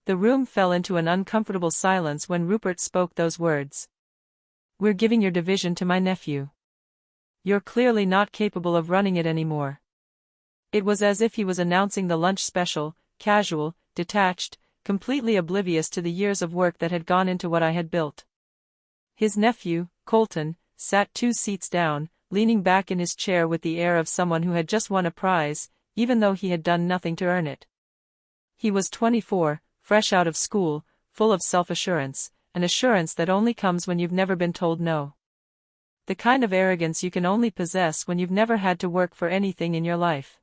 The room fell into an uncomfortable silence when Rupert spoke those words. "We're giving your division to my nephew. You're clearly not capable of running it anymore." It was as if he was announcing the lunch special, casual, detached, completely oblivious to the years of work that had gone into what I had built. His nephew, Colton, sat 2 seats down, leaning back in his chair with the air of someone who had just won a prize, even though he had done nothing to earn it. He was 24, fresh out of school, full of self-assurance, an assurance that only comes when you've never been told no. The kind of arrogance you can only possess when you've never had to work for anything in your life.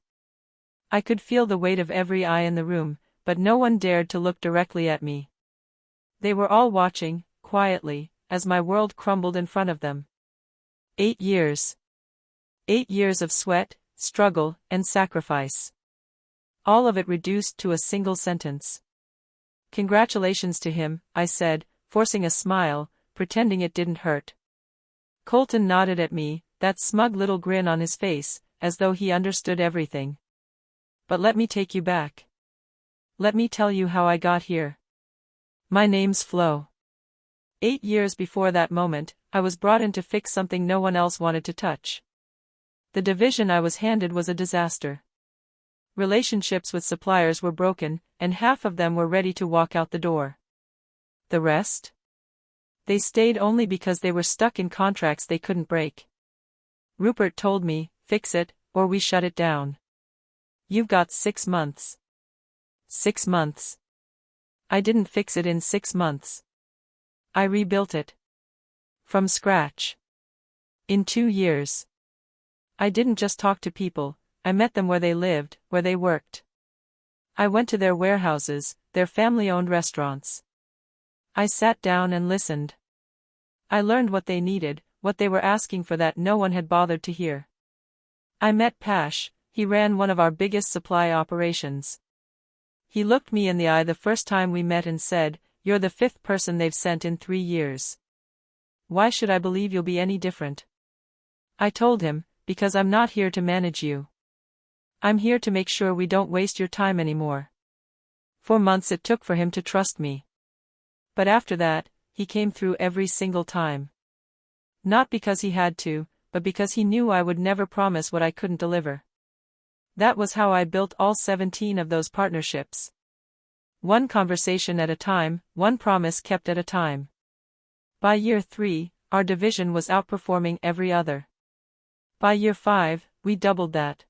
I could feel the weight of every eye in the room, but no one dared to look directly at me. They were all watching, quietly, as my world crumbled in front of them. 8 years. 8 years of sweat, struggle, and sacrifice. All of it reduced to a single sentence. "Congratulations to him," I said, forcing a smile, pretending it didn't hurt. Colton nodded at me, that smug little grin on his face, as though he understood everything. "But let me take you back. Let me tell you how I got here. My name's Flo. 8 years before that moment, I was brought in to fix something no one else wanted to touch. The division I was handed was a disaster. Relationships with suppliers were broken, and half of them were ready to walk out the door. The rest? They stayed only because they were stuck in contracts they couldn't break. Rupert told me, "Fix it, or we shut it down. You've got 6 months. 6 months. I didn't fix it in 6 months. I rebuilt it. From scratch. In 2 years. I didn't just talk to people, I met them where they lived, where they worked. I went to their warehouses, their family-owned restaurants. I sat down and listened. I learned what they needed, what they were asking for that no one had bothered to hear. I met Pash, he ran one of our biggest supply operations. He looked me in the eye the first time we met and said, 'You're the 5th person they've sent in 3 years. Why should I believe you'll be any different?' I told him, 'Because I'm not here to manage you. I'm here to make sure we don't waste your time anymore.' For months it took for him to trust me. But after that, he came through every single time. Not because he had to, but because he knew I would never promise what I couldn't deliver. That was how I built all 17 of those partnerships. One conversation at a time, one promise kept at a time. By year 3, our division was outperforming every other. By year 5, we doubled that.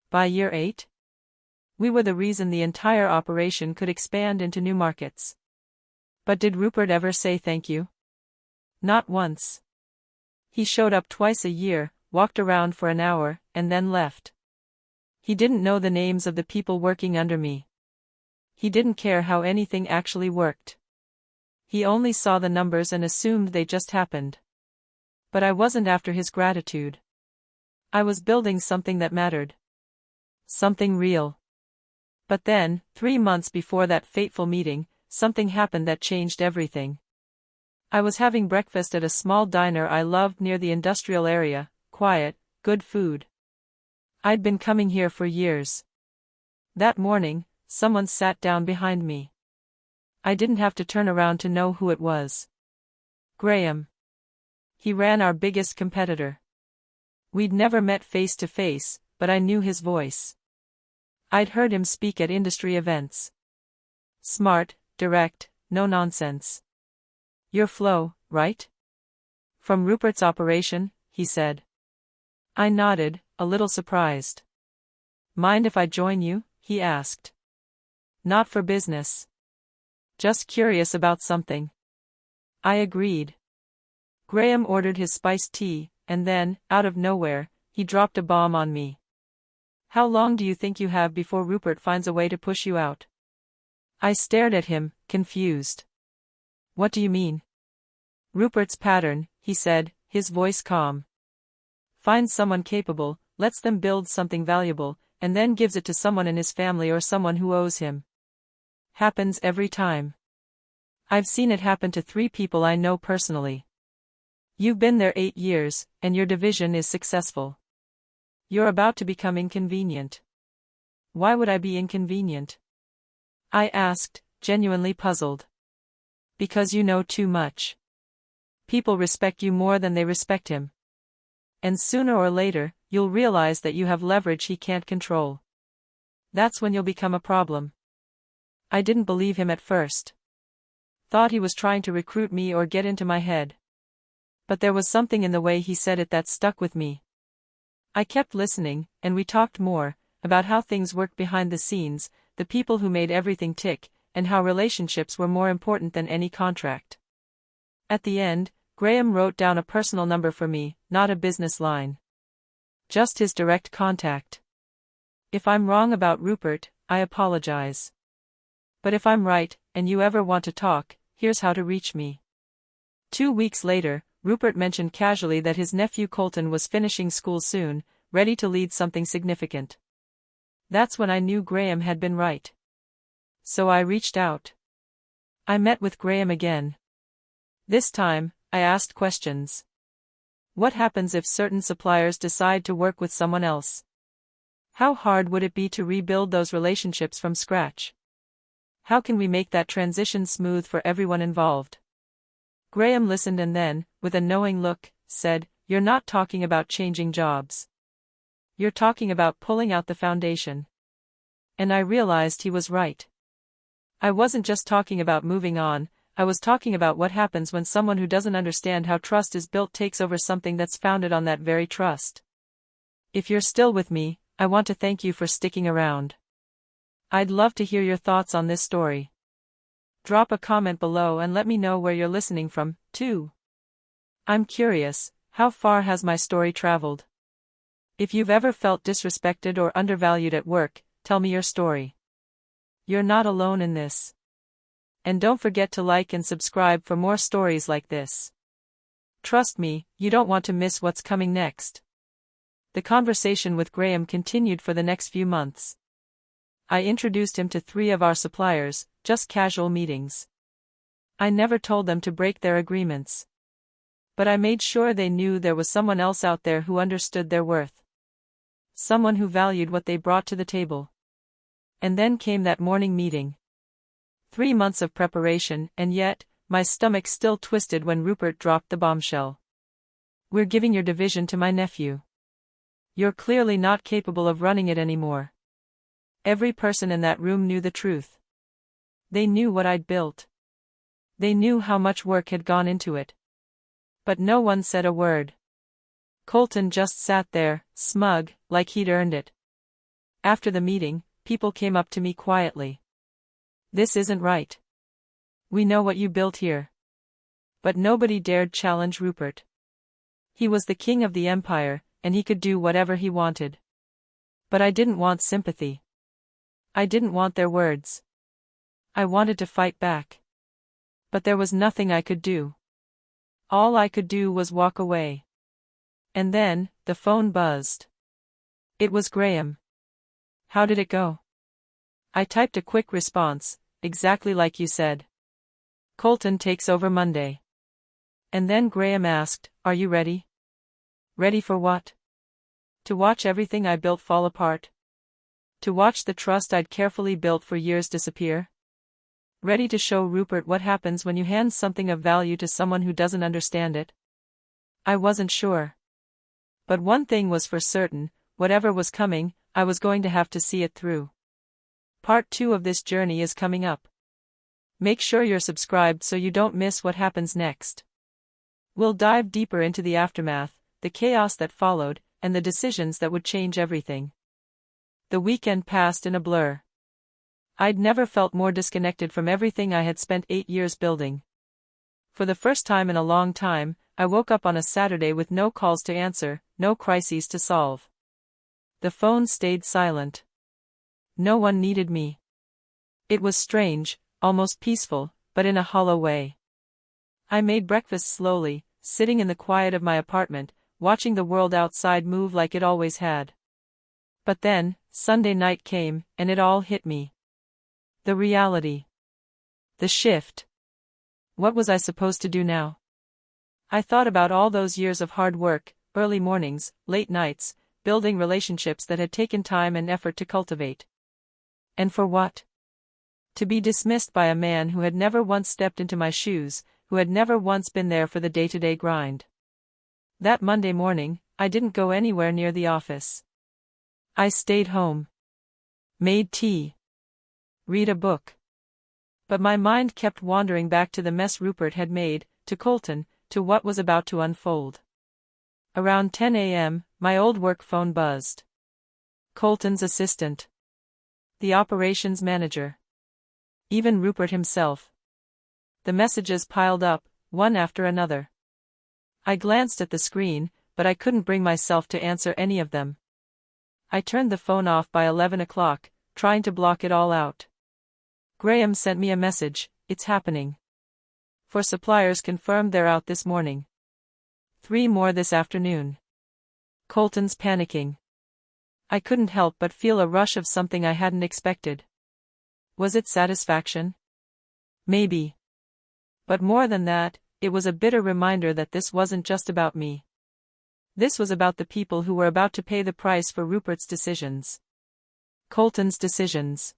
By year 8, we were the reason the entire operation could expand into new markets. But did Rupert ever say thank you? Not once. He showed up twice a year, walked around for an hour, and then left. He didn't know the names of the people working under me. He didn't care how anything actually worked. He only saw the numbers and assumed they just happened. But I wasn't after his gratitude. I was building something that mattered. Something real. But then, 3 months before that fateful meeting, something happened that changed everything. I was having breakfast at a small diner I loved near the industrial area, quiet, good food. I'd been coming here for years. That morning, someone sat down behind me. I didn't have to turn around to know who it was. Graham. He ran our biggest competitor. We'd never met face to face, but I knew his voice. I'd heard him speak at industry events. Smart, direct, no nonsense. "You're Flo, right? From Rupert's operation," he said. I nodded, a little surprised. "Mind if I join you?" he asked. "Not for business. Just curious about something." I agreed. Graham ordered his spiced tea, and then, out of nowhere, he dropped a bomb on me. "How long do you think you have before Rupert finds a way to push you out?" I stared at him, confused. "What do you mean?" "Rupert's pattern," he said, his voice calm. "Finds someone capable, lets them build something valuable, and then gives it to someone in his family or someone who owes him. Happens every time. I've seen it happen to 3 people I know personally. You've been there 8 years, and your division is successful. You're about to become inconvenient." "Why would I be inconvenient?" I asked, genuinely puzzled. Because you know too much. People respect you more than they respect him. And sooner or later, you'll realize that you have leverage he can't control. That's when you'll become a problem. I didn't believe him at first. Thought he was trying to recruit me or get into my head. But there was something in the way he said it that stuck with me. I kept listening, and we talked more, about how things worked behind the scenes, the people who made everything tick, and how relationships were more important than any contract. At the end, Graham wrote down a personal number for me, not a business line. Just his direct contact. If I'm wrong about Rupert, I apologize. But if I'm right, and you ever want to talk, here's how to reach me. 2 weeks later, Rupert mentioned casually that his nephew Colton was finishing school soon, ready to lead something significant. That's when I knew Graham had been right. So I reached out. I met with Graham again. This time, I asked questions. What happens if certain suppliers decide to work with someone else? How hard would it be to rebuild those relationships from scratch? How can we make that transition smooth for everyone involved? Graham listened and then, with a knowing look, said, "You're not talking about changing jobs. You're talking about pulling out the foundation." And I realized he was right. I wasn't just talking about moving on, I was talking about what happens when someone who doesn't understand how trust is built takes over something that's founded on that very trust. If you're still with me, I want to thank you for sticking around. I'd love to hear your thoughts on this story. Drop a comment below and let me know where you're listening from, too. I'm curious, how far has my story traveled? If you've ever felt disrespected or undervalued at work, tell me your story. You're not alone in this. And don't forget to like and subscribe for more stories like this. Trust me, you don't want to miss what's coming next. The conversation with Graham continued for the next few months. I introduced him to 3 of our suppliers, just casual meetings. I never told them to break their agreements. But I made sure they knew there was someone else out there who understood their worth. Someone who valued what they brought to the table. And then came that morning meeting. 3 months of preparation, and yet, my stomach still twisted when Rupert dropped the bombshell. "We're giving your division to my nephew. You're clearly not capable of running it anymore." Every person in that room knew the truth. They knew what I'd built. They knew how much work had gone into it. But no one said a word. Colton just sat there, smug, like he'd earned it. After the meeting, people came up to me quietly. "This isn't right. We know what you built here." But nobody dared challenge Rupert. He was the king of the empire, and he could do whatever he wanted. But I didn't want sympathy. I didn't want their words. I wanted to fight back. But there was nothing I could do. All I could do was walk away. And then, the phone buzzed. It was Graham. "How did it go?" I typed a quick response, exactly like you said. "Colton takes over Monday." And then Graham asked, "Are you ready?" Ready for what? To watch everything I built fall apart? To watch the trust I'd carefully built for years disappear? Ready to show Rupert what happens when you hand something of value to someone who doesn't understand it? I wasn't sure. But one thing was for certain, whatever was coming, I was going to have to see it through. Part 2 of this journey is coming up. Make sure you're subscribed so you don't miss what happens next. We'll dive deeper into the aftermath, the chaos that followed, and the decisions that would change everything. The weekend passed in a blur. I'd never felt more disconnected from everything I had spent 8 years building. For the first time in a long time, I woke up on a Saturday with no calls to answer, no crises to solve. The phone stayed silent. No one needed me. It was strange, almost peaceful, but in a hollow way. I made breakfast slowly, sitting in the quiet of my apartment, watching the world outside move like it always had. But then, Sunday night came, and it all hit me. The reality. The shift. What was I supposed to do now? I thought about all those years of hard work, early mornings, late nights, building relationships that had taken time and effort to cultivate. And for what? To be dismissed by a man who had never once stepped into my shoes, who had never once been there for the day-to-day grind. That Monday morning, I didn't go anywhere near the office. I stayed home. Made tea. Read a book. But my mind kept wandering back to the mess Rupert had made, to Colton, to what was about to unfold. Around 10 a.m., my old work phone buzzed. Colton's assistant. The operations manager. Even Rupert himself. The messages piled up, one after another. I glanced at the screen, but I couldn't bring myself to answer any of them. I turned the phone off by 11 o'clock, trying to block it all out. Graham sent me a message, "It's happening. 4 suppliers confirmed they're out this morning. 3 more this afternoon." Colton's panicking. I couldn't help but feel a rush of something I hadn't expected. Was it satisfaction? Maybe. But more than that, it was a bitter reminder that this wasn't just about me. This was about the people who were about to pay the price for Rupert's decisions. Colton's decisions.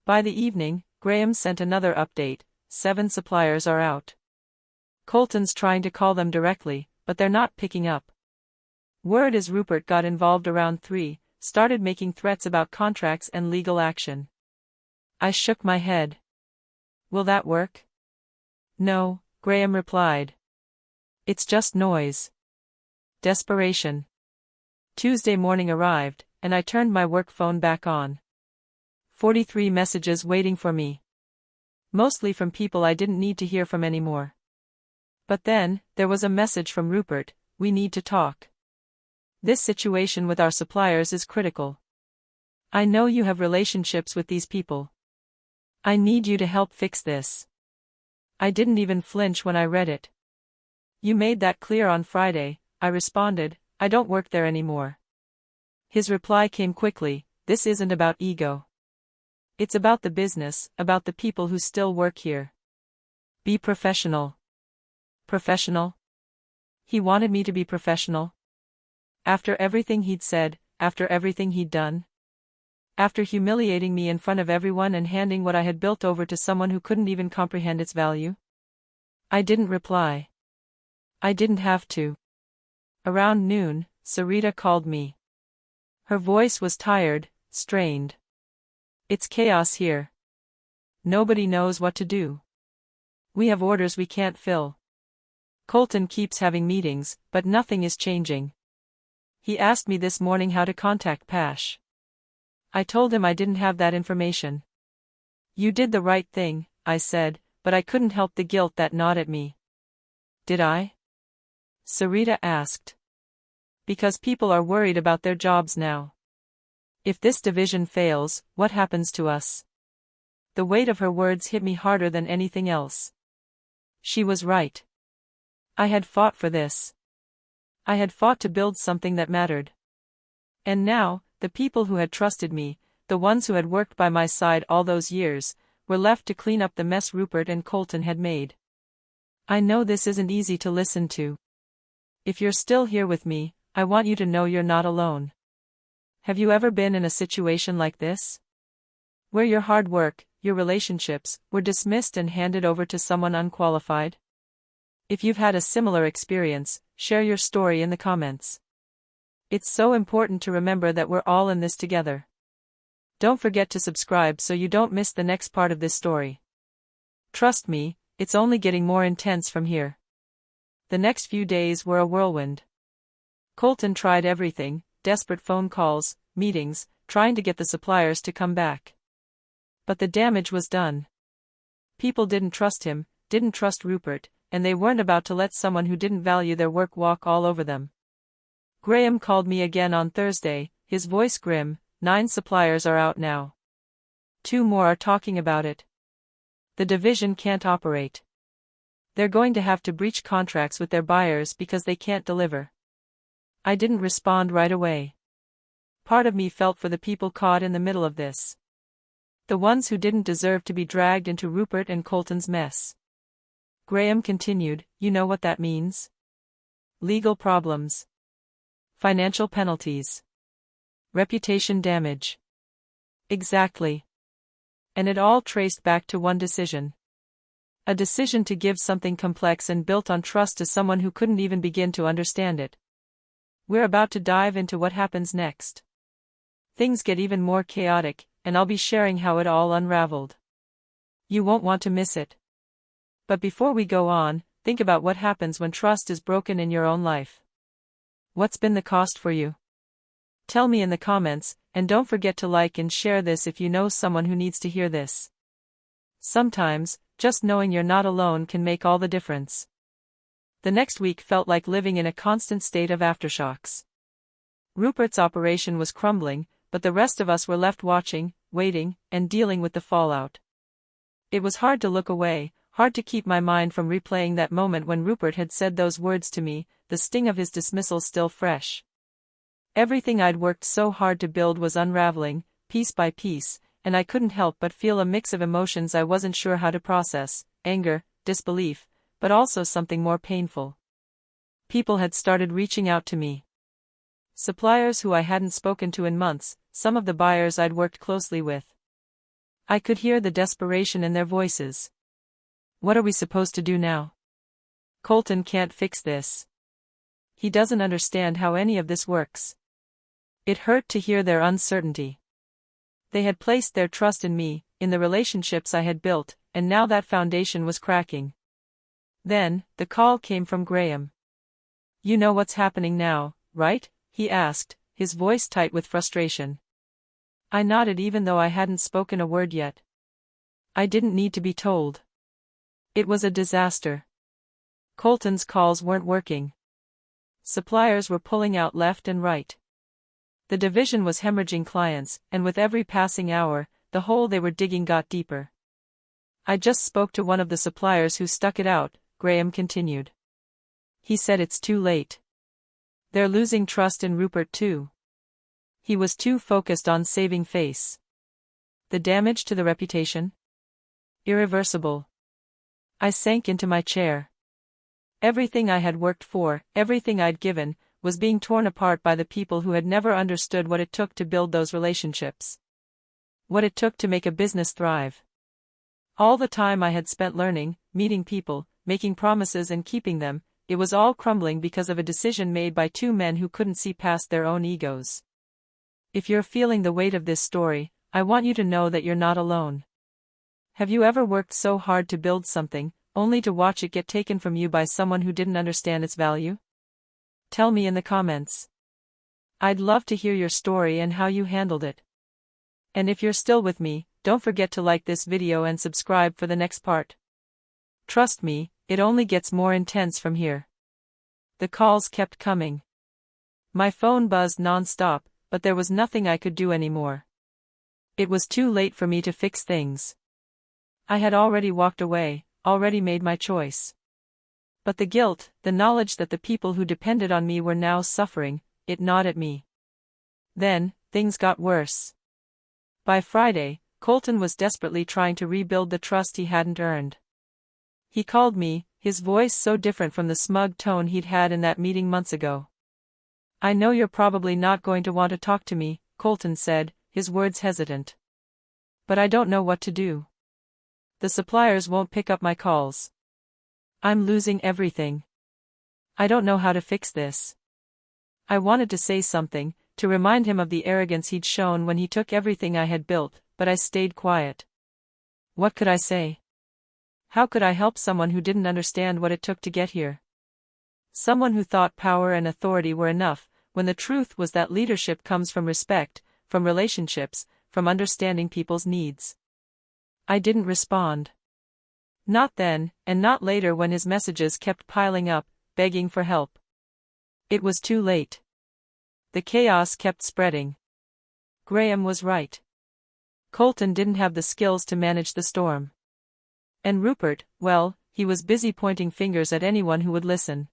By the evening, Graham sent another update, 7 suppliers are out. Colton's trying to call them directly, but they're not picking up. Word is Rupert got involved around 3, started making threats about contracts and legal action. I shook my head. Will that work? No, Graham replied. It's just noise. Desperation. Tuesday morning arrived, and I turned my work phone back on. 43 messages waiting for me. Mostly from people I didn't need to hear from anymore. But then, there was a message from Rupert, "We need to talk. This situation with our suppliers is critical. I know you have relationships with these people. I need you to help fix this." I didn't even flinch when I read it. "You made that clear on Friday," I responded, "I don't work there anymore." His reply came quickly, "This isn't about ego. It's about the business, about the people who still work here. Be professional." Professional? He wanted me to be professional? After everything he'd said, after everything he'd done? After humiliating me in front of everyone and handing what I had built over to someone who couldn't even comprehend its value? I didn't reply. I didn't have to. Around noon, Sarita called me. Her voice was tired, strained. "It's chaos here. Nobody knows what to do. We have orders we can't fill. Colton keeps having meetings, but nothing is changing. He asked me this morning how to contact Pash. I told him I didn't have that information." "You did the right thing," I said, but I couldn't help the guilt that gnawed at me. "Did I?" Sarita asked. "Because people are worried about their jobs now. If this division fails, what happens to us?" The weight of her words hit me harder than anything else. She was right. I had fought for this. I had fought to build something that mattered. And now, the people who had trusted me, the ones who had worked by my side all those years, were left to clean up the mess Rupert and Colton had made. I know this isn't easy to listen to. If you're still here with me, I want you to know you're not alone. Have you ever been in a situation like this? Where your hard work, your relationships, were dismissed and handed over to someone unqualified? If you've had a similar experience, share your story in the comments. It's so important to remember that we're all in this together. Don't forget to subscribe so you don't miss the next part of this story. Trust me, it's only getting more intense from here. The next few days were a whirlwind. Colton tried everything, desperate phone calls, meetings, trying to get the suppliers to come back. But the damage was done. People didn't trust him, didn't trust Rupert, and they weren't about to let someone who didn't value their work walk all over them. Graham called me again on Thursday, his voice grim. 9 suppliers are out now. 2 more are talking about it. The division can't operate. They're going to have to breach contracts with their buyers because they can't deliver. I didn't respond right away. Part of me felt for the people caught in the middle of this. The ones who didn't deserve to be dragged into Rupert and Colton's mess. Graham continued, "You know what that means? Legal problems. Financial penalties. Reputation damage." Exactly. And it all traced back to one decision. A decision to give something complex and built on trust to someone who couldn't even begin to understand it. We're about to dive into what happens next. Things get even more chaotic, and I'll be sharing how it all unraveled. You won't want to miss it. But before we go on, think about what happens when trust is broken in your own life. What's been the cost for you? Tell me in the comments, and don't forget to like and share this if you know someone who needs to hear this. Sometimes, just knowing you're not alone can make all the difference. The next week felt like living in a constant state of aftershocks. Rupert's operation was crumbling, but the rest of us were left watching, waiting, and dealing with the fallout. It was hard to look away, hard to keep my mind from replaying that moment when Rupert had said those words to me, the sting of his dismissal still fresh. Everything I'd worked so hard to build was unraveling, piece by piece, and I couldn't help but feel a mix of emotions I wasn't sure how to process: anger, disbelief, but also something more painful. People had started reaching out to me. Suppliers who I hadn't spoken to in months, some of the buyers I'd worked closely with. I could hear the desperation in their voices. What are we supposed to do now? Colton can't fix this. He doesn't understand how any of this works. It hurt to hear their uncertainty. They had placed their trust in me, in the relationships I had built, and now that foundation was cracking. Then, the call came from Graham. "You know what's happening now, right?" he asked, his voice tight with frustration. I nodded even though I hadn't spoken a word yet. I didn't need to be told. It was a disaster. Colton's calls weren't working. Suppliers were pulling out left and right. The division was hemorrhaging clients, and with every passing hour, the hole they were digging got deeper. "I just spoke to one of the suppliers who stuck it out," Graham continued. "He said it's too late. They're losing trust in Rupert too. He was too focused on saving face. The damage to the reputation? Irreversible." I sank into my chair. Everything I had worked for, everything I'd given, was being torn apart by the people who had never understood what it took to build those relationships. What it took to make a business thrive. All the time I had spent learning, meeting people, making promises and keeping them, it was all crumbling because of a decision made by two men who couldn't see past their own egos. If you're feeling the weight of this story, I want you to know that you're not alone. Have you ever worked so hard to build something, only to watch it get taken from you by someone who didn't understand its value? Tell me in the comments. I'd love to hear your story and how you handled it. And if you're still with me, don't forget to like this video and subscribe for the next part. Trust me, it only gets more intense from here. The calls kept coming. My phone buzzed non-stop, but there was nothing I could do anymore. It was too late for me to fix things. I had already walked away, already made my choice. But the guilt, the knowledge that the people who depended on me were now suffering, it gnawed at me. Then, things got worse. By Friday, Colton was desperately trying to rebuild the trust he hadn't earned. He called me, his voice so different from the smug tone he'd had in that meeting months ago. "I know you're probably not going to want to talk to me," Colton said, his words hesitant. "But I don't know what to do. The suppliers won't pick up my calls. I'm losing everything. I don't know how to fix this." I wanted to say something, to remind him of the arrogance he'd shown when he took everything I had built, but I stayed quiet. What could I say? How could I help someone who didn't understand what it took to get here? Someone who thought power and authority were enough, when the truth was that leadership comes from respect, from relationships, from understanding people's needs. I didn't respond. Not then, and not later when his messages kept piling up, begging for help. It was too late. The chaos kept spreading. Graham was right. Colton didn't have the skills to manage the storm. And Rupert, well, he was busy pointing fingers at anyone who would listen.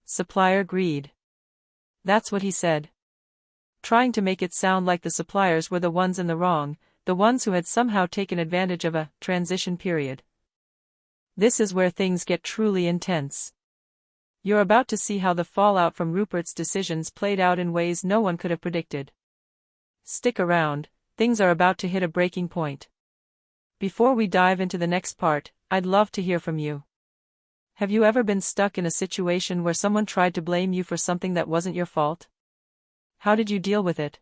Supplier greed. That's what he said. Trying to make it sound like the suppliers were the ones in the wrong, the ones who had somehow taken advantage of a transition period. This is where things get truly intense. You're about to see how the fallout from Rupert's decisions played out in ways no one could have predicted. Stick around, things are about to hit a breaking point. Before we dive into the next part, I'd love to hear from you. Have you ever been stuck in a situation where someone tried to blame you for something that wasn't your fault? How did you deal with it?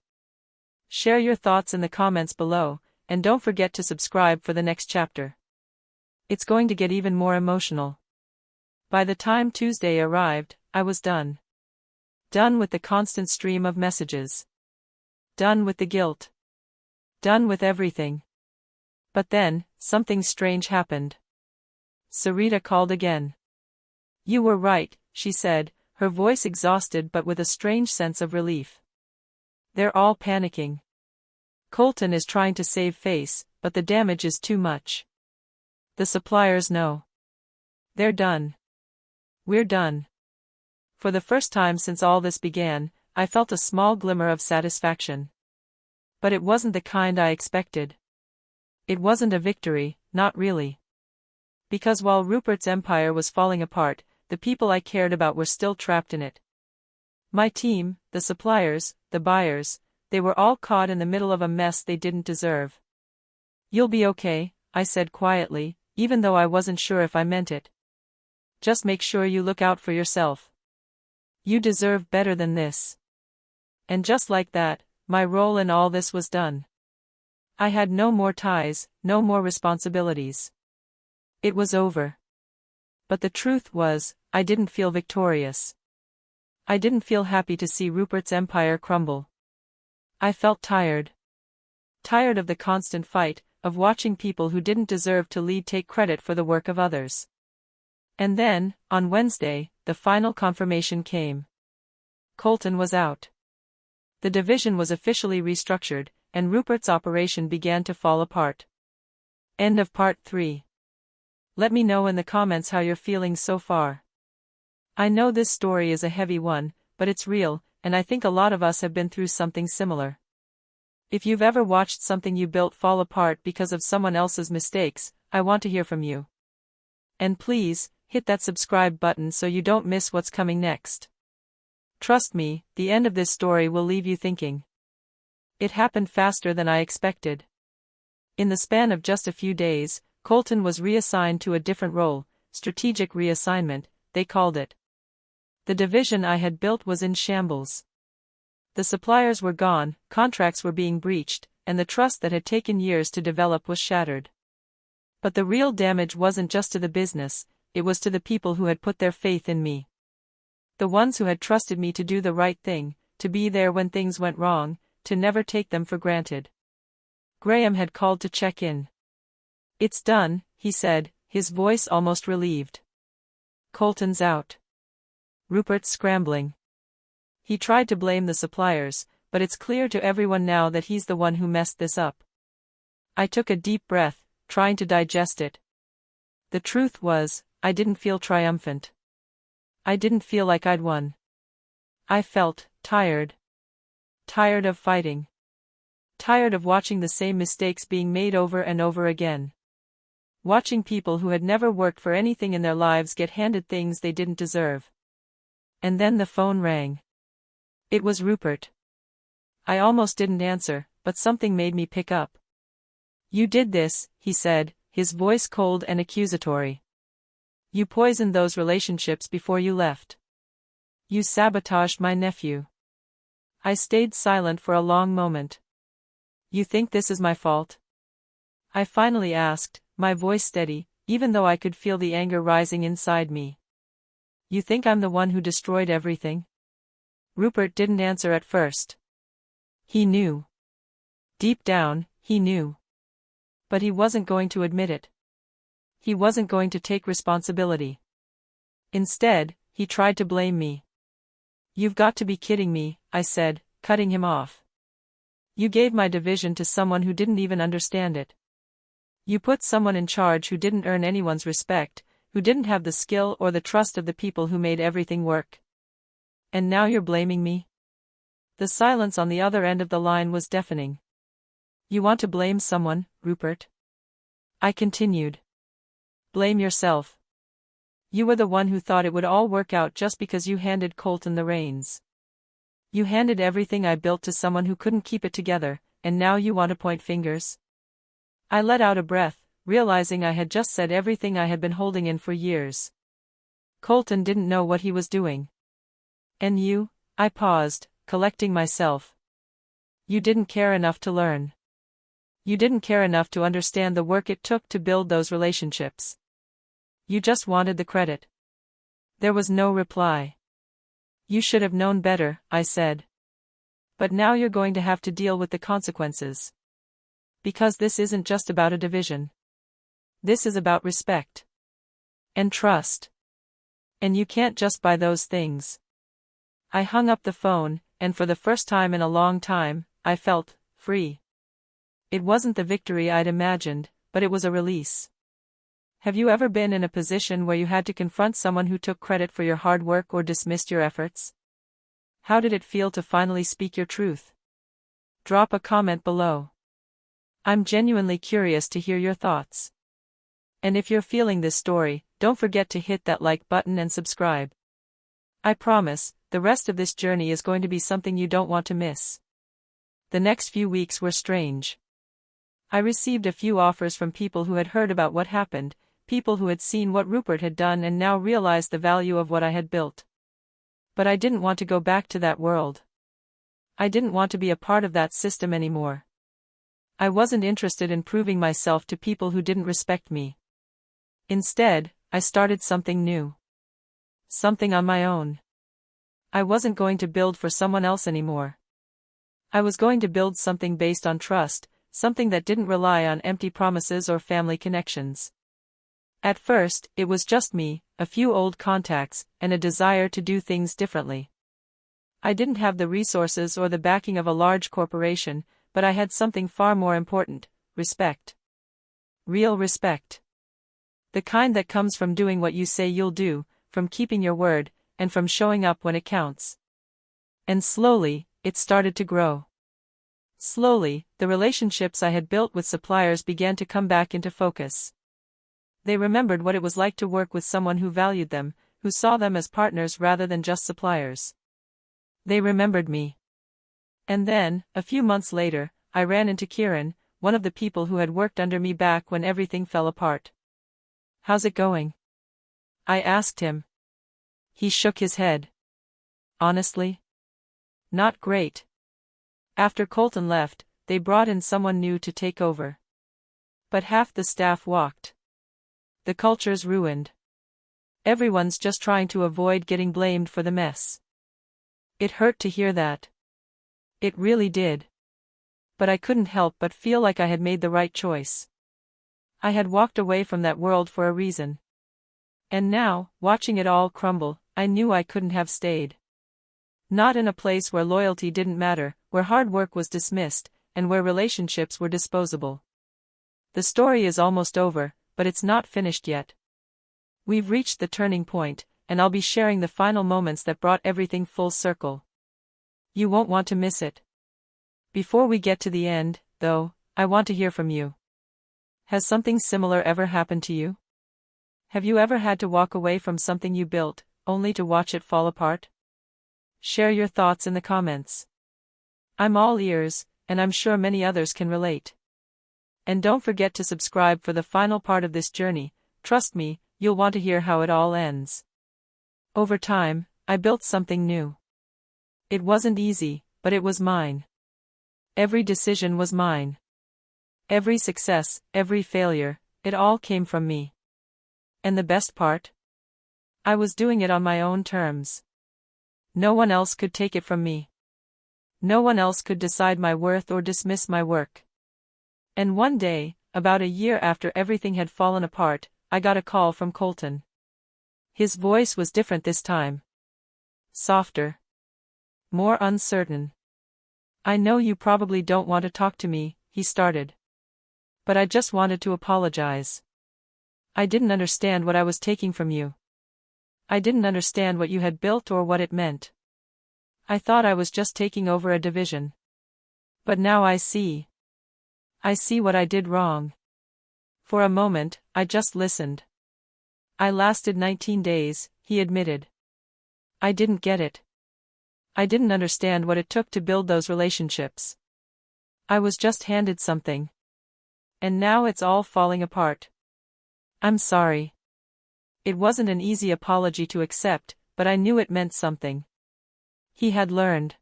Share your thoughts in the comments below, and don't forget to subscribe for the next chapter. It's going to get even more emotional. By the time Tuesday arrived, I was done. Done with the constant stream of messages. Done with the guilt. Done with everything. But then, something strange happened. Sarita called again. "You were right," she said, her voice exhausted but with a strange sense of relief. "They're all panicking. Colton is trying to save face, but the damage is too much. The suppliers know. They're done. We're done." For the first time since all this began, I felt a small glimmer of satisfaction. But it wasn't the kind I expected. It wasn't a victory, not really. Because while Rupert's empire was falling apart, the people I cared about were still trapped in it. My team, the suppliers, the buyers, they were all caught in the middle of a mess they didn't deserve. "You'll be okay," I said quietly, even though I wasn't sure if I meant it. "Just make sure you look out for yourself. You deserve better than this." And just like that, my role in all this was done. I had no more ties, no more responsibilities. It was over. But the truth was, I didn't feel victorious. I didn't feel happy to see Rupert's empire crumble. I felt tired. Tired of the constant fight, of watching people who didn't deserve to lead take credit for the work of others. And then, on Wednesday, the final confirmation came. Colton was out. The division was officially restructured, and Rupert's operation began to fall apart. End of part 3. Let me know in the comments how you're feeling so far. I know this story is a heavy one, but it's real, and I think a lot of us have been through something similar. If you've ever watched something you built fall apart because of someone else's mistakes, I want to hear from you. And please, hit that subscribe button so you don't miss what's coming next. Trust me, the end of this story will leave you thinking. It happened faster than I expected. In the span of just a few days, Colton was reassigned to a different role, strategic reassignment, they called it. The division I had built was in shambles. The suppliers were gone, contracts were being breached, and the trust that had taken years to develop was shattered. But the real damage wasn't just to the business, it was to the people who had put their faith in me. The ones who had trusted me to do the right thing, to be there when things went wrong, to never take them for granted. Graham had called to check in. "It's done," he said, his voice almost relieved. "Colton's out. Rupert's scrambling." He tried to blame the suppliers, but it's clear to everyone now that he's the one who messed this up. I took a deep breath, trying to digest it. The truth was, I didn't feel triumphant. I didn't feel like I'd won. I felt tired. Tired of fighting. Tired of watching the same mistakes being made over and over again. Watching people who had never worked for anything in their lives get handed things they didn't deserve. And then the phone rang. It was Rupert. I almost didn't answer, but something made me pick up. "You did this," he said, his voice cold and accusatory. "You poisoned those relationships before you left. You sabotaged my nephew." I stayed silent for a long moment. "You think this is my fault?" I finally asked, my voice steady, even though I could feel the anger rising inside me. "You think I'm the one who destroyed everything?" Rupert didn't answer at first. He knew. Deep down, he knew. But he wasn't going to admit it. He wasn't going to take responsibility. Instead, he tried to blame me. "You've got to be kidding me," I said, cutting him off. "You gave my division to someone who didn't even understand it. You put someone in charge who didn't earn anyone's respect, who didn't have the skill or the trust of the people who made everything work. And now you're blaming me?" The silence on the other end of the line was deafening. "You want to blame someone, Rupert?" I continued. "Blame yourself. You were the one who thought it would all work out just because you handed Colton the reins. You handed everything I built to someone who couldn't keep it together, and now you want to point fingers?" I let out a breath, realizing I had just said everything I had been holding in for years. Colton didn't know what he was doing. And you? I paused, collecting myself. You didn't care enough to learn. You didn't care enough to understand the work it took to build those relationships. You just wanted the credit. There was no reply. You should have known better, I said. But now you're going to have to deal with the consequences. Because this isn't just about a division. This is about respect. And trust. And you can't just buy those things. I hung up the phone, and for the first time in a long time, I felt free. It wasn't the victory I'd imagined, but it was a release. Have you ever been in a position where you had to confront someone who took credit for your hard work or dismissed your efforts? How did it feel to finally speak your truth? Drop a comment below. I'm genuinely curious to hear your thoughts. And if you're feeling this story, don't forget to hit that like button and subscribe. I promise, the rest of this journey is going to be something you don't want to miss. The next few weeks were strange. I received a few offers from people who had heard about what happened, people who had seen what Rupert had done and now realized the value of what I had built. But I didn't want to go back to that world. I didn't want to be a part of that system anymore. I wasn't interested in proving myself to people who didn't respect me. Instead, I started something new. Something on my own. I wasn't going to build for someone else anymore. I was going to build something based on trust, something that didn't rely on empty promises or family connections. At first, it was just me, a few old contacts, and a desire to do things differently. I didn't have the resources or the backing of a large corporation, but I had something far more important: respect. Real respect. The kind that comes from doing what you say you'll do, from keeping your word, and from showing up when it counts. And slowly, it started to grow. Slowly, the relationships I had built with suppliers began to come back into focus. They remembered what it was like to work with someone who valued them, who saw them as partners rather than just suppliers. They remembered me. And then, a few months later, I ran into Kieran, one of the people who had worked under me back when everything fell apart. "How's it going?" I asked him. He shook his head. "Honestly? Not great. After Colton left, they brought in someone new to take over. But half the staff walked. The culture's ruined. Everyone's just trying to avoid getting blamed for the mess." It hurt to hear that. It really did. But I couldn't help but feel like I had made the right choice. I had walked away from that world for a reason. And now, watching it all crumble, I knew I couldn't have stayed. Not in a place where loyalty didn't matter, where hard work was dismissed, and where relationships were disposable. The story is almost over, but it's not finished yet. We've reached the turning point, and I'll be sharing the final moments that brought everything full circle. You won't want to miss it. Before we get to the end, though, I want to hear from you. Has something similar ever happened to you? Have you ever had to walk away from something you built, only to watch it fall apart? Share your thoughts in the comments. I'm all ears, and I'm sure many others can relate. And don't forget to subscribe for the final part of this journey. Trust me, you'll want to hear how it all ends. Over time, I built something new. It wasn't easy, but it was mine. Every decision was mine. Every success, every failure, it all came from me. And the best part? I was doing it on my own terms. No one else could take it from me. No one else could decide my worth or dismiss my work. And one day, about a year after everything had fallen apart, I got a call from Colton. His voice was different this time. Softer. More uncertain. "I know you probably don't want to talk to me," he started. "But I just wanted to apologize. I didn't understand what I was taking from you. I didn't understand what you had built or what it meant. I thought I was just taking over a division. But now I see. I see what I did wrong." For a moment, I just listened. "I lasted 19 days, he admitted. "I didn't get it. I didn't understand what it took to build those relationships. I was just handed something. And now it's all falling apart. I'm sorry. It wasn't an easy apology to accept, but I knew it meant something. He had learned.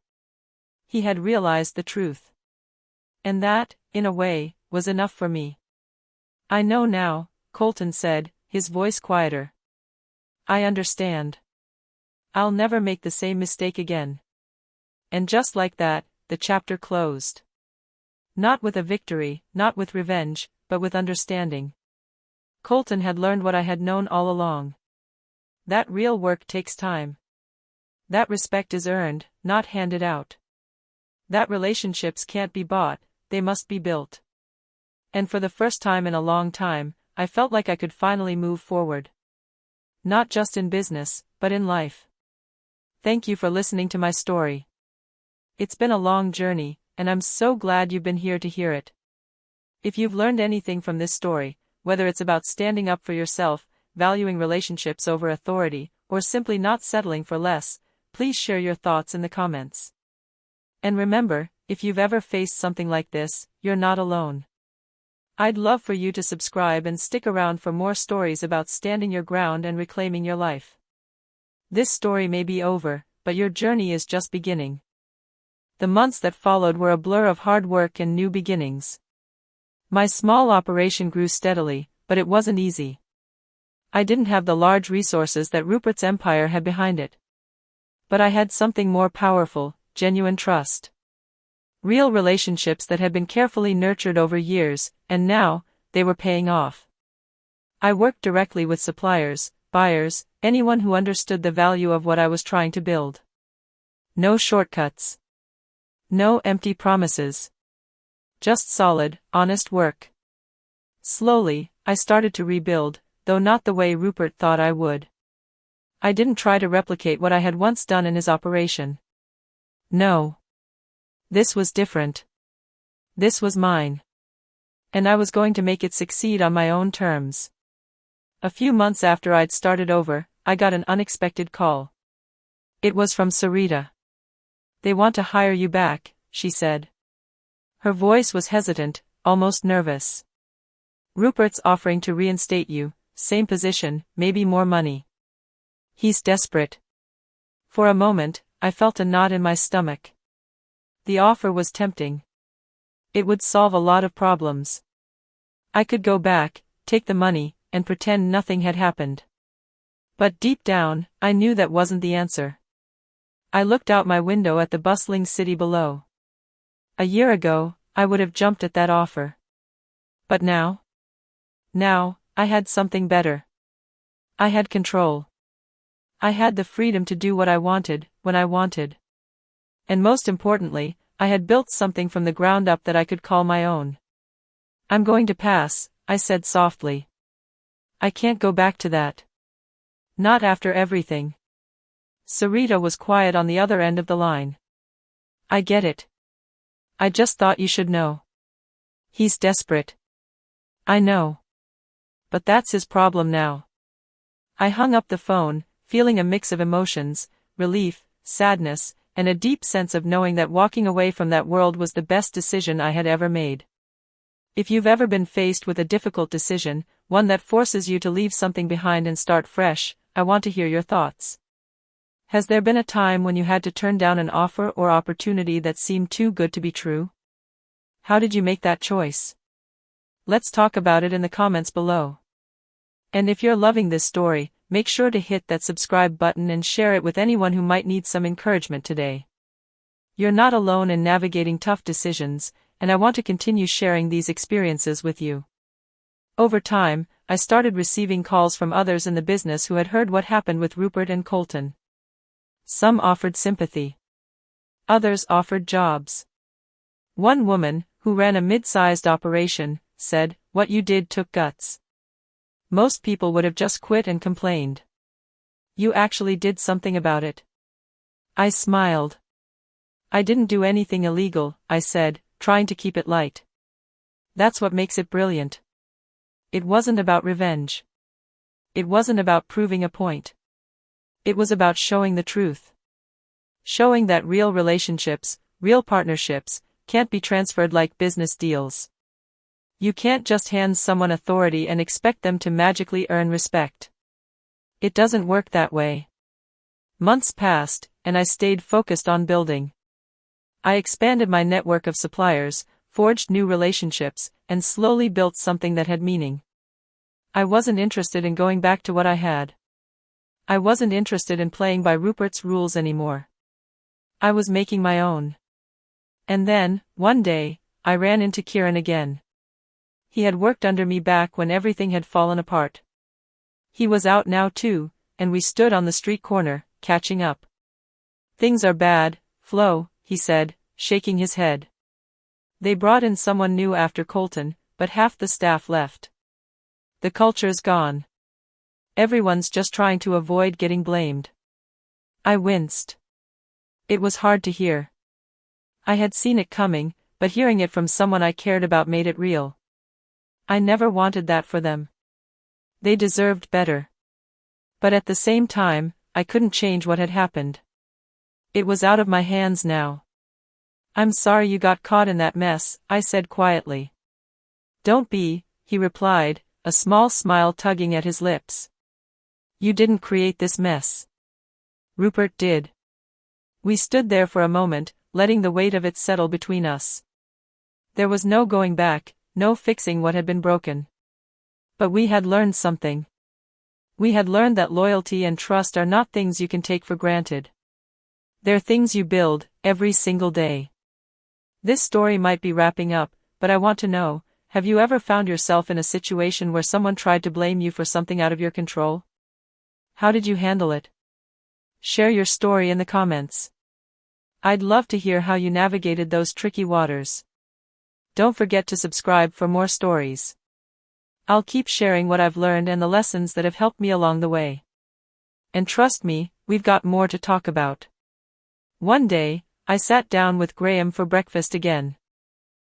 He had realized the truth. And that, in a way, was enough for me. I know now, Colton said, his voice quieter. I understand. I'll never make the same mistake again. And just like that, the chapter closed. Not with a victory, not with revenge, but with understanding. Colton had learned what I had known all along. That real work takes time. That respect is earned, not handed out. That relationships can't be bought, they must be built. And for the first time in a long time, I felt like I could finally move forward. Not just in business, but in life. Thank you for listening to my story. It's been a long journey, and I'm so glad you've been here to hear it. If you've learned anything from this story, whether it's about standing up for yourself, valuing relationships over authority, or simply not settling for less, please share your thoughts in the comments. And remember, if you've ever faced something like this, you're not alone. I'd love for you to subscribe and stick around for more stories about standing your ground and reclaiming your life. This story may be over, but your journey is just beginning. The months that followed were a blur of hard work and new beginnings. My small operation grew steadily, but it wasn't easy. I didn't have the large resources that Rupert's empire had behind it. But I had something more powerful, genuine trust. Real relationships that had been carefully nurtured over years, and now, they were paying off. I worked directly with suppliers, buyers, anyone who understood the value of what I was trying to build. No shortcuts. No empty promises. Just solid, honest work. Slowly, I started to rebuild, though not the way Rupert thought I would. I didn't try to replicate what I had once done in his operation. No. This was different. This was mine. And I was going to make it succeed on my own terms. A few months after I'd started over, I got an unexpected call. It was from Sarita. They want to hire you back, she said. Her voice was hesitant, almost nervous. Rupert's offering to reinstate you, same position, maybe more money. He's desperate. For a moment, I felt a knot in my stomach. The offer was tempting. It would solve a lot of problems. I could go back, take the money, and pretend nothing had happened. But deep down, I knew that wasn't the answer. I looked out my window at the bustling city below. A year ago, I would have jumped at that offer. But now? Now, I had something better. I had control. I had the freedom to do what I wanted, when I wanted. And most importantly, I had built something from the ground up that I could call my own. I'm going to pass, I said softly. I can't go back to that. Not after everything. Sarita was quiet on the other end of the line. I get it. I just thought you should know. He's desperate. I know. But that's his problem now. I hung up the phone, feeling a mix of emotions, relief, sadness, and a deep sense of knowing that walking away from that world was the best decision I had ever made. If you've ever been faced with a difficult decision, one that forces you to leave something behind and start fresh, I want to hear your thoughts. Has there been a time when you had to turn down an offer or opportunity that seemed too good to be true? How did you make that choice? Let's talk about it in the comments below. And if you're loving this story, make sure to hit that subscribe button and share it with anyone who might need some encouragement today. You're not alone in navigating tough decisions, and I want to continue sharing these experiences with you. Over time, I started receiving calls from others in the business who had heard what happened with Rupert and Colton. Some offered sympathy. Others offered jobs. One woman, who ran a mid-sized operation, said, "What you did took guts. Most people would have just quit and complained. You actually did something about it." I smiled. "I didn't do anything illegal," I said, trying to keep it light. "That's what makes it brilliant." It wasn't about revenge. It wasn't about proving a point. It was about showing the truth. Showing that real relationships, real partnerships, can't be transferred like business deals. You can't just hand someone authority and expect them to magically earn respect. It doesn't work that way. Months passed, and I stayed focused on building. I expanded my network of suppliers, forged new relationships, and slowly built something that had meaning. I wasn't interested in going back to what I had. I wasn't interested in playing by Rupert's rules anymore. I was making my own. And then, one day, I ran into Kieran again. He had worked under me back when everything had fallen apart. He was out now too, and we stood on the street corner, catching up. "Things are bad, Flo," he said, shaking his head. "They brought in someone new after Colton, but half the staff left. The culture's gone. Everyone's just trying to avoid getting blamed." I winced. It was hard to hear. I had seen it coming, but hearing it from someone I cared about made it real. I never wanted that for them. They deserved better. But at the same time, I couldn't change what had happened. It was out of my hands now. "I'm sorry you got caught in that mess," I said quietly. "Don't be," he replied, a small smile tugging at his lips. "You didn't create this mess. Rupert did." We stood there for a moment, letting the weight of it settle between us. There was no going back, no fixing what had been broken. But we had learned something. We had learned that loyalty and trust are not things you can take for granted. They're things you build, every single day. This story might be wrapping up, but I want to know, have you ever found yourself in a situation where someone tried to blame you for something out of your control? How did you handle it? Share your story in the comments. I'd love to hear how you navigated those tricky waters. Don't forget to subscribe for more stories. I'll keep sharing what I've learned and the lessons that have helped me along the way. And trust me, we've got more to talk about. One day, I sat down with Graham for breakfast again.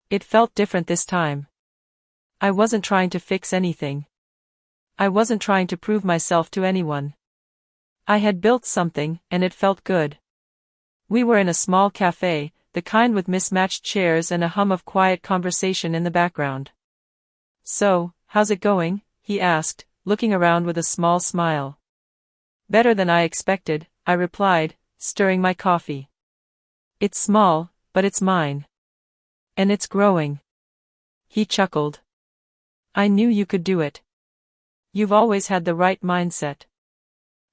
It felt different this time. I wasn't trying to fix anything. I wasn't trying to prove myself to anyone. I had built something, and it felt good. We were in a small cafe, the kind with mismatched chairs and a hum of quiet conversation in the background. "So, how's it going?" he asked, looking around with a small smile. "Better than I expected," I replied, stirring my coffee. "It's small, but it's mine. And it's growing." He chuckled. "I knew you could do it. You've always had the right mindset.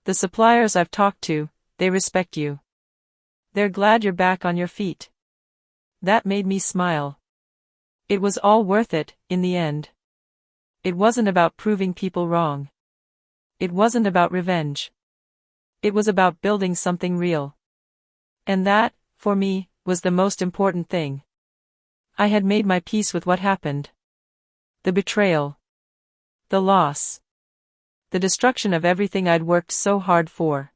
The suppliers I've talked to, they respect you. They're glad you're back on your feet." That made me smile. It was all worth it, in the end. It wasn't about proving people wrong. It wasn't about revenge. It was about building something real. And that, for me, was the most important thing. I had made my peace with what happened. The betrayal. The loss. The destruction of everything I'd worked so hard for.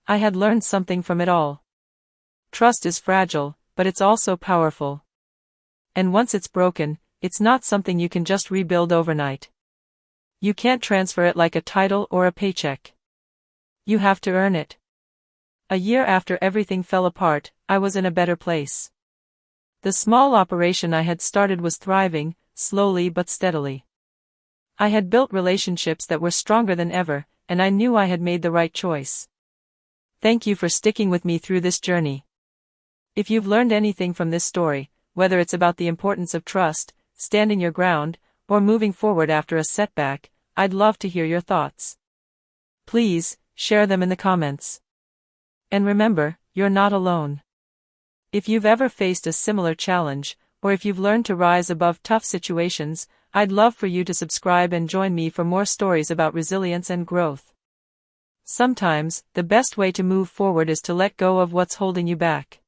I had learned something from it all. Trust is fragile, but it's also powerful. And once it's broken, it's not something you can just rebuild overnight. You can't transfer it like a title or a paycheck. You have to earn it. A year after everything fell apart, I was in a better place. The small operation I had started was thriving, slowly but steadily. I had built relationships that were stronger than ever, and I knew I had made the right choice. Thank you for sticking with me through this journey. If you've learned anything from this story, whether it's about the importance of trust, standing your ground, or moving forward after a setback, I'd love to hear your thoughts. Please, share them in the comments. And remember, you're not alone. If you've ever faced a similar challenge, or if you've learned to rise above tough situations, I'd love for you to subscribe and join me for more stories about resilience and growth. Sometimes, the best way to move forward is to let go of what's holding you back.